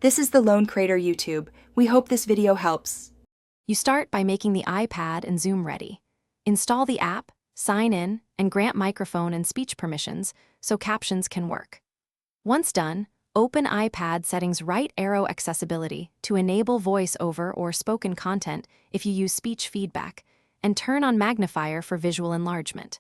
This is the Lone Crater YouTube. We hope this video helps. You start by making the iPad and Zoom ready. Install the app, sign in, and grant microphone and speech permissions so captions can work. Once done, open iPad settings right arrow accessibility to enable voice-over or spoken content if you use speech feedback, and turn on magnifier for visual enlargement.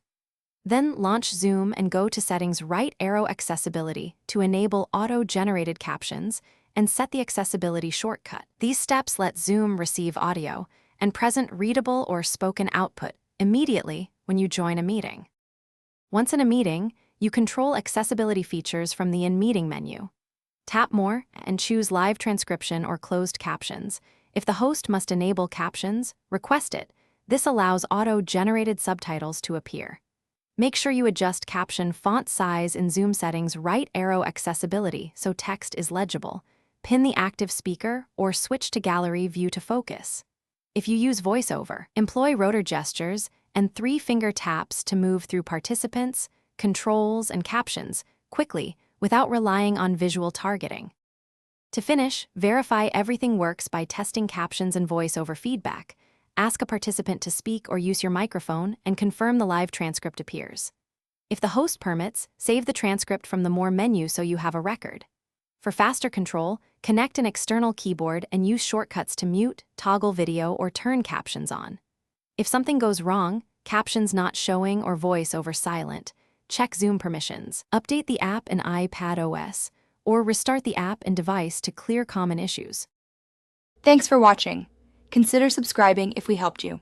Then launch Zoom and go to settings right arrow accessibility to enable auto-generated captions and set the accessibility shortcut. These steps let Zoom receive audio and present readable or spoken output immediately when you join a meeting. Once in a meeting, you control accessibility features from the In-Meeting menu. Tap More and choose Live Transcription or Closed Captions. If the host must enable captions, request it. This allows auto-generated subtitles to appear. Make sure you adjust caption font size in Zoom settings right arrow accessibility so text is legible. Pin the active speaker or switch to gallery view to focus. If you use VoiceOver, employ rotor gestures and 3-finger taps to move through participants, controls, and captions quickly without relying on visual targeting. To finish, verify everything works by testing captions and VoiceOver feedback. Ask a participant to speak or use your microphone and confirm the live transcript appears. If the host permits, save the transcript from the More menu so you have a record. For faster control, connect an external keyboard and use shortcuts to mute, toggle video, or turn captions on. If something goes wrong, captions not showing or VoiceOver silent, check Zoom permissions, update the app in iPadOS, or restart the app and device to clear common issues. Thanks for watching. Consider subscribing if we helped you.